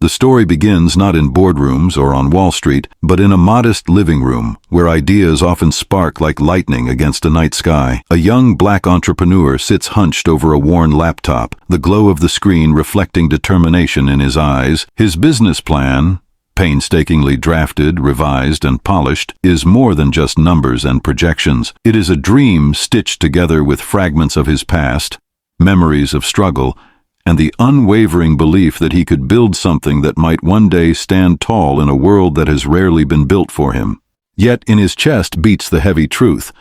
The story begins not in boardrooms or on Wall Street, but in a modest living room where ideas often spark like lightning against a night sky. A young black entrepreneur sits hunched over a worn laptop, the glow of the screen reflecting determination in his eyes. His business plan, painstakingly drafted, revised, and polished, is more than just numbers and projections. It is a dream stitched together with fragments of his past, memories of struggle, and the unwavering belief that he could build something that might one day stand tall in a world that has rarely been built for him. Yet in his chest beats the heavy truth.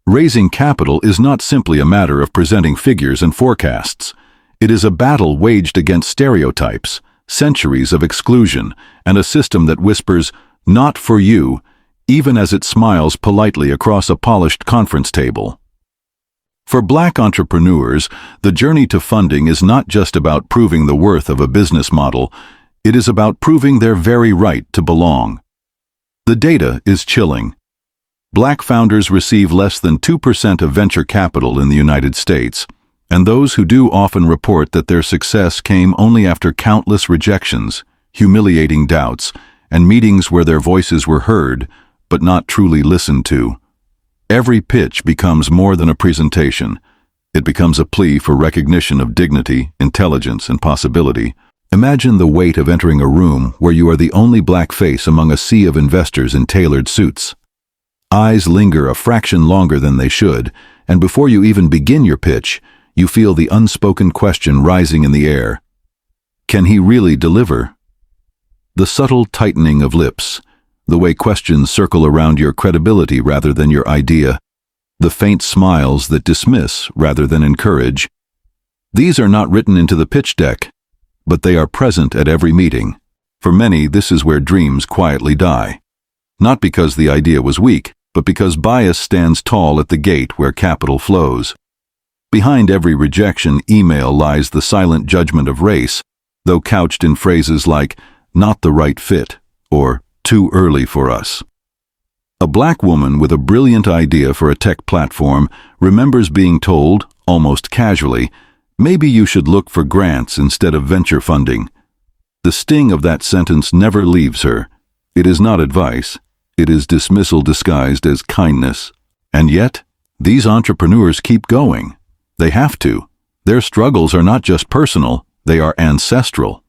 Raising capital is not simply a matter of presenting figures and forecasts. It is a battle waged against stereotypes, centuries of exclusion, and a system that whispers, "Not for you," even as it smiles politely across a polished conference table. For black entrepreneurs, the journey to funding is not just about proving the worth of a business model, it is about proving their very right to belong. The data is chilling. Black founders receive less than 2% of venture capital in the United States, and those who do often report that their success came only after countless rejections, humiliating doubts, and meetings where their voices were heard, but not truly listened to. Every pitch becomes more than a presentation. It becomes a plea for recognition of dignity, intelligence, and possibility. Imagine the weight of entering a room where you are the only black face among a sea of investors in tailored suits. Eyes linger a fraction longer than they should, and before you even begin your pitch, you feel the unspoken question rising in the air. Can he really deliver? The subtle tightening of lips, the way questions circle around your credibility rather than your idea, the faint smiles that dismiss rather than encourage. These are not written into the pitch deck, but they are present at every meeting. For many, this is where dreams quietly die. Not because the idea was weak, but because bias stands tall at the gate where capital flows. Behind every rejection email lies the silent judgment of race, though couched in phrases like, "not the right fit," or "too early for us." A black woman with a brilliant idea for a tech platform remembers being told, almost casually, "maybe you should look for grants instead of venture funding." The sting of that sentence never leaves her. It is not advice. It is dismissal disguised as kindness. And yet, these entrepreneurs keep going. They have to. Their struggles are not just personal, they are ancestral.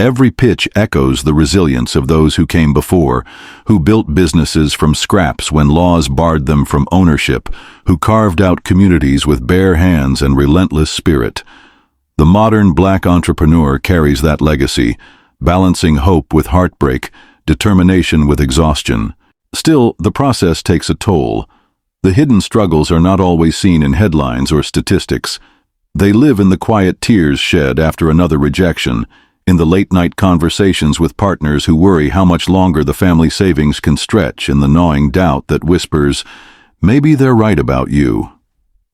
Every pitch echoes the resilience of those who came before, who built businesses from scraps when laws barred them from ownership, who carved out communities with bare hands and relentless spirit. The modern black entrepreneur carries that legacy, balancing hope with heartbreak, determination with exhaustion. Still, the process takes a toll. The hidden struggles are not always seen in headlines or statistics. They live in the quiet tears shed after another rejection, in the late-night conversations with partners who worry how much longer the family savings can stretch, in the gnawing doubt that whispers, "maybe they're right about you."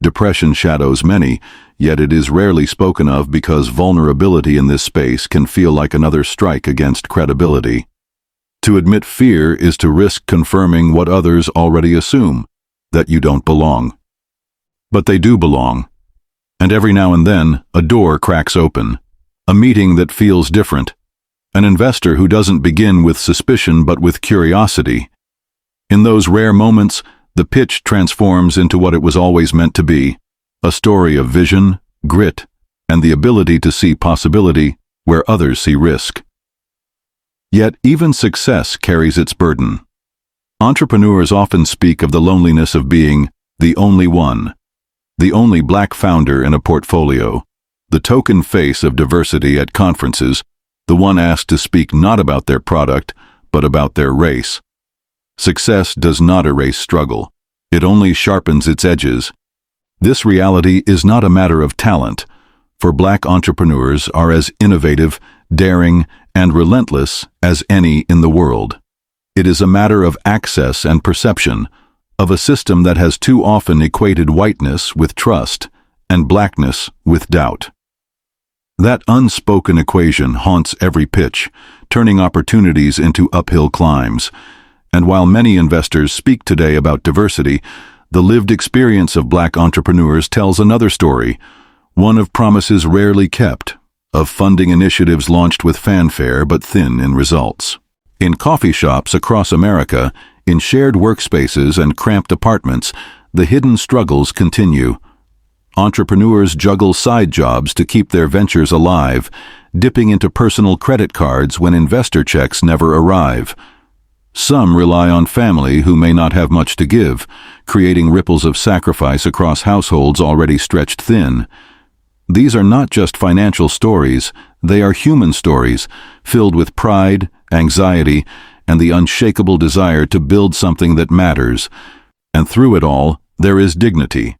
Depression shadows many, yet it is rarely spoken of because vulnerability in this space can feel like another strike against credibility. To admit fear is to risk confirming what others already assume, that you don't belong. But they do belong. And every now and then, a door cracks open. A meeting that feels different. An investor who doesn't begin with suspicion but with curiosity. In those rare moments, the pitch transforms into what it was always meant to be, a story of vision, grit, and the ability to see possibility where others see risk. Yet even success carries its burden. Entrepreneurs often speak of the loneliness of being the only one, the only black founder in a portfolio, the token face of diversity at conferences, the one asked to speak not about their product, but about their race. Success does not erase struggle. It only sharpens its edges. This reality is not a matter of talent, for black entrepreneurs are as innovative, daring, and relentless as any in the world. It is a matter of access and perception, of a system that has too often equated whiteness with trust and blackness with doubt. That unspoken equation haunts every pitch, turning opportunities into uphill climbs. And while many investors speak today about diversity, the lived experience of black entrepreneurs tells another story, one of promises rarely kept, of funding initiatives launched with fanfare but thin in results. In coffee shops across America, in shared workspaces and cramped apartments, the hidden struggles continue. Entrepreneurs juggle side jobs to keep their ventures alive, dipping into personal credit cards when investor checks never arrive. Some rely on family who may not have much to give, creating ripples of sacrifice across households already stretched thin. These are not just financial stories, they are human stories, filled with pride, anxiety, and the unshakable desire to build something that matters. And through it all, there is dignity.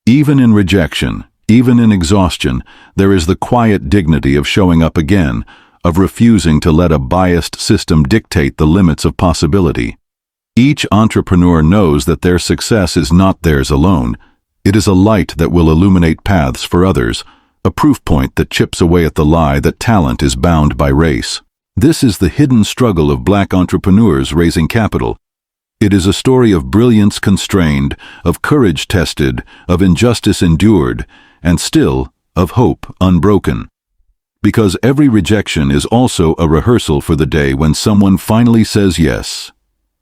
Even in rejection, even in exhaustion, there is the quiet dignity of showing up again, of refusing to let a biased system dictate the limits of possibility. Each entrepreneur knows that their success is not theirs alone. It is a light that will illuminate paths for others, a proof point that chips away at the lie that talent is bound by race. This is the hidden struggle of Black entrepreneurs raising capital. It is a story of brilliance constrained, of courage tested, of injustice endured, and still, of hope unbroken. Because every rejection is also a rehearsal for the day when someone finally says yes.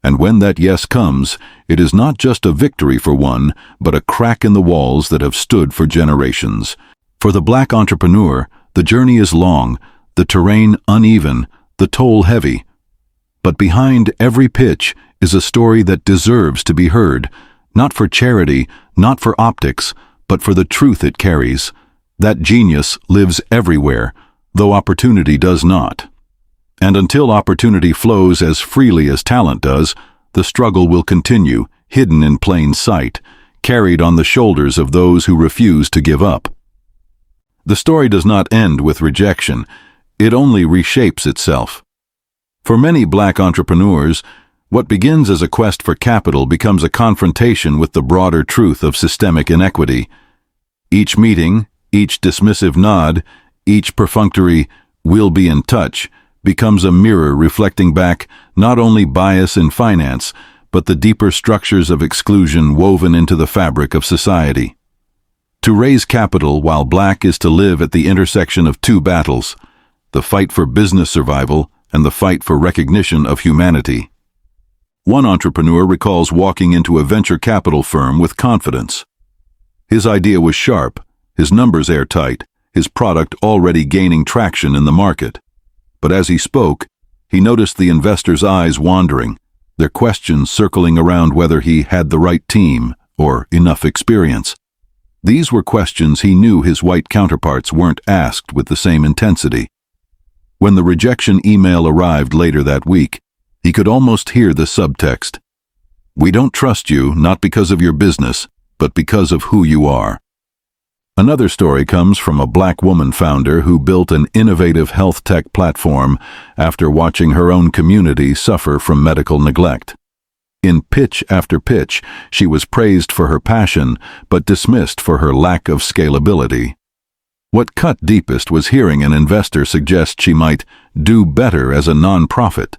And when that yes comes, it is not just a victory for one, but a crack in the walls that have stood for generations. For the Black entrepreneur, the journey is long, the terrain uneven, the toll heavy. But behind every pitch is a story that deserves to be heard, not for charity, not for optics, but for the truth it carries. That genius lives everywhere, though opportunity does not. And until opportunity flows as freely as talent does, the struggle will continue, hidden in plain sight, carried on the shoulders of those who refuse to give up. The story does not end with rejection, it only reshapes itself. For many Black entrepreneurs, what begins as a quest for capital becomes a confrontation with the broader truth of systemic inequity. Each meeting, each dismissive nod, each perfunctory "we'll be in touch" becomes a mirror reflecting back not only bias in finance, but the deeper structures of exclusion woven into the fabric of society. To raise capital while Black is to live at the intersection of two battles, the fight for business survival and the fight for recognition of humanity. One entrepreneur recalls walking into a venture capital firm with confidence. His idea was sharp, his numbers airtight, his product already gaining traction in the market. But as he spoke, he noticed the investors' eyes wandering, their questions circling around whether he had the right team or enough experience. These were questions he knew his white counterparts weren't asked with the same intensity. When the rejection email arrived later that week, he could almost hear the subtext. "We don't trust you, not because of your business, but because of who you are." Another story comes from a Black woman founder who built an innovative health tech platform after watching her own community suffer from medical neglect. In pitch after pitch, she was praised for her passion, but dismissed for her lack of scalability. What cut deepest was hearing an investor suggest she might do better as a non-profit.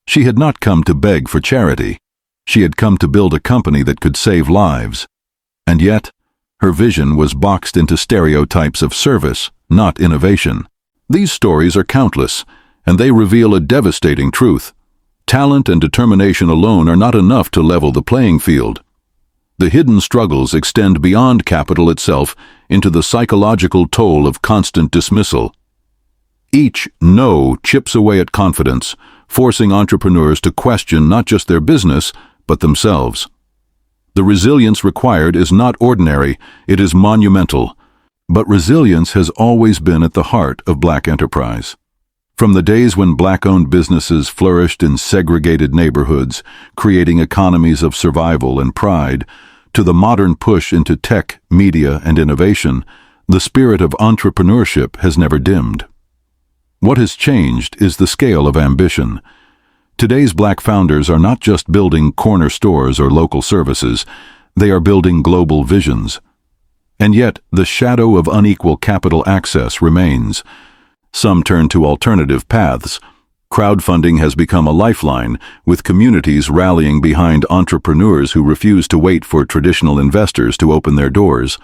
She had not come to beg for charity. She had come to build a company that could save lives. And yet, her vision was boxed into stereotypes of service, not innovation. These stories are countless, and they reveal a devastating truth. Talent and determination alone are not enough to level the playing field. The hidden struggles extend beyond capital itself into the psychological toll of constant dismissal. Each no chips away at confidence, forcing entrepreneurs to question not just their business, but themselves. The resilience required is not ordinary, it is monumental. But resilience has always been at the heart of Black enterprise. From the days when Black-owned businesses flourished in segregated neighborhoods, creating economies of survival and pride, to the modern push into tech, media, and innovation, the spirit of entrepreneurship has never dimmed. What has changed is the scale of ambition. Today's Black founders are not just building corner stores or local services, they are building global visions. And yet, the shadow of unequal capital access remains. Some turn to alternative paths. Crowdfunding has become a lifeline, with communities rallying behind entrepreneurs who refuse to wait for traditional investors to open their doors.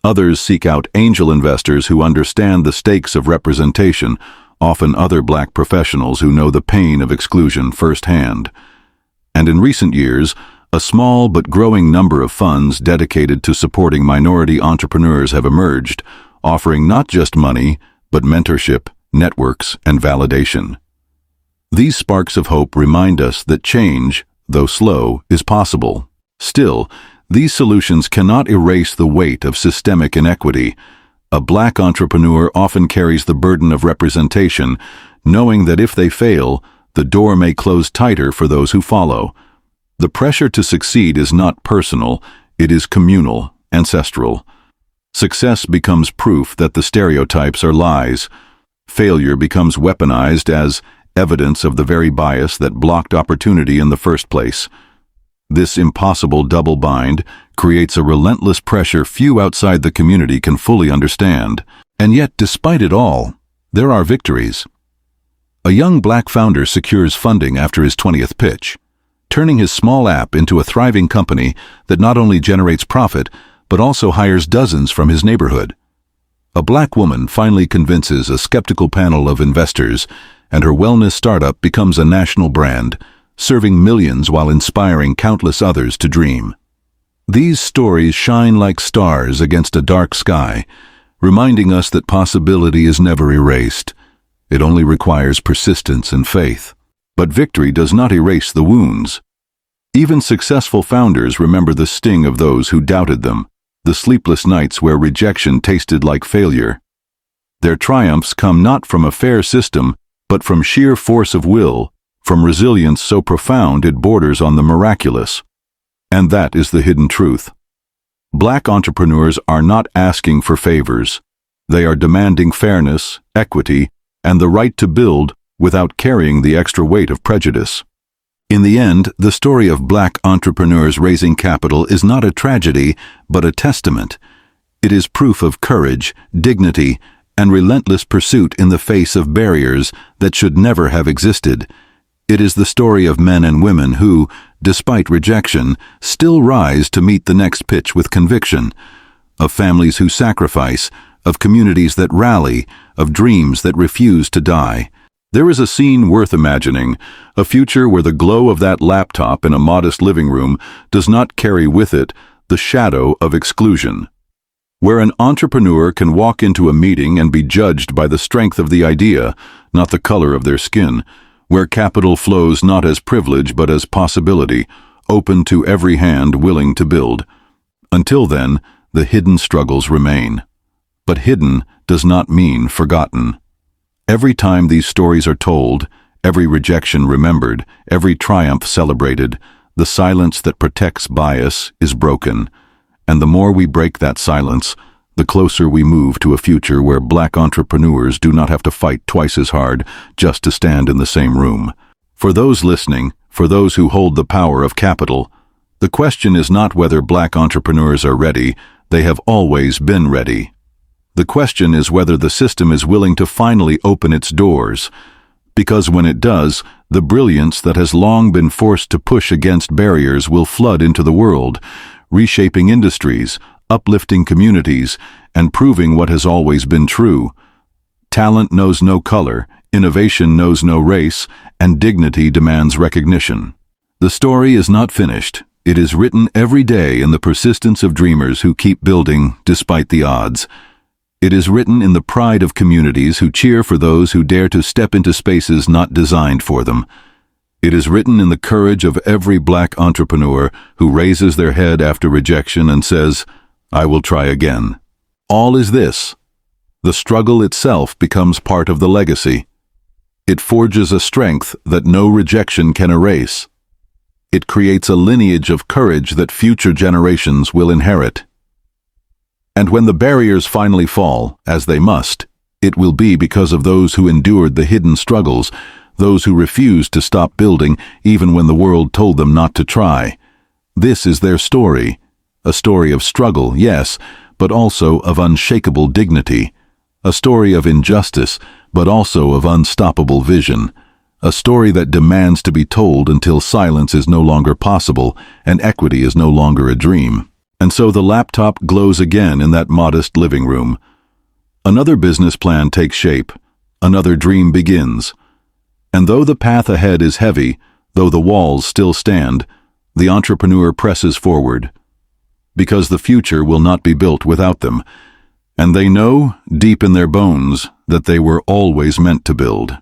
Others seek out angel investors who understand the stakes of representation, often other Black professionals who know the pain of exclusion firsthand. And in recent years, a small but growing number of funds dedicated to supporting minority entrepreneurs have emerged, offering not just money, but mentorship, networks, and validation. These sparks of hope remind us that change, though slow, is possible. Still, these solutions cannot erase the weight of systemic inequity. A Black entrepreneur often carries the burden of representation, knowing that if they fail, the door may close tighter for those who follow. The pressure to succeed is not personal, it is communal, ancestral. Success becomes proof that the stereotypes are lies. Failure becomes weaponized as evidence of the very bias that blocked opportunity in the first place. This impossible double bind creates a relentless pressure few outside the community can fully understand. And yet, despite it all, there are victories. A young Black founder secures funding after his 20th pitch, turning his small app into a thriving company that not only generates profit, but also hires dozens from his neighborhood. A Black woman finally convinces a skeptical panel of investors, and her wellness startup becomes a national brand, serving millions while inspiring countless others to dream. These stories shine like stars against a dark sky, reminding us that possibility is never erased. It only requires persistence and faith. But victory does not erase the wounds. Even successful founders remember the sting of those who doubted them, the sleepless nights where rejection tasted like failure. Their triumphs come not from a fair system, but from sheer force of will, from resilience so profound it borders on the miraculous. And that is the hidden truth. Black entrepreneurs are not asking for favors. They are demanding fairness, equity, and the right to build without carrying the extra weight of prejudice. In the end, the story of Black entrepreneurs raising capital is not a tragedy, but a testament. It is proof of courage, dignity, and relentless pursuit in the face of barriers that should never have existed. It is the story of men and women who, despite rejection, still rise to meet the next pitch with conviction, of families who sacrifice, of communities that rally, of dreams that refuse to die. There is a scene worth imagining, a future where the glow of that laptop in a modest living room does not carry with it the shadow of exclusion. Where an entrepreneur can walk into a meeting and be judged by the strength of the idea, not the color of their skin. Where capital flows not as privilege but as possibility, open to every hand willing to build. Until then, the hidden struggles remain. But hidden does not mean forgotten. Every time these stories are told, every rejection remembered, every triumph celebrated, the silence that protects bias is broken. And the more we break that silence, the closer we move to a future where Black entrepreneurs do not have to fight twice as hard just to stand in the same room. For those listening, for those who hold the power of capital, the question is not whether Black entrepreneurs are ready, they have always been ready. The question is whether the system is willing to finally open its doors. Because when it does, the brilliance that has long been forced to push against barriers will flood into the world, reshaping industries, uplifting communities, and proving what has always been true. Talent knows no color, innovation knows no race, and dignity demands recognition. The story is not finished. It is written every day in the persistence of dreamers who keep building despite the odds. It is written in the pride of communities who cheer for those who dare to step into spaces not designed for them. It is written in the courage of every Black entrepreneur who raises their head after rejection and says, "I will try again." All is this: the struggle itself becomes part of the legacy. It forges a strength that no rejection can erase. It creates a lineage of courage that future generations will inherit. And when the barriers finally fall, as they must, it will be because of those who endured the hidden struggles, those who refused to stop building even when the world told them not to try. This is their story. A story of struggle, yes, but also of unshakable dignity. A story of injustice, but also of unstoppable vision. A story that demands to be told until silence is no longer possible and equity is no longer a dream. And so the laptop glows again in that modest living room. Another business plan takes shape. Another dream begins. And though the path ahead is heavy, though the walls still stand, the entrepreneur presses forward. Because the future will not be built without them. And they know, deep in their bones, that they were always meant to build.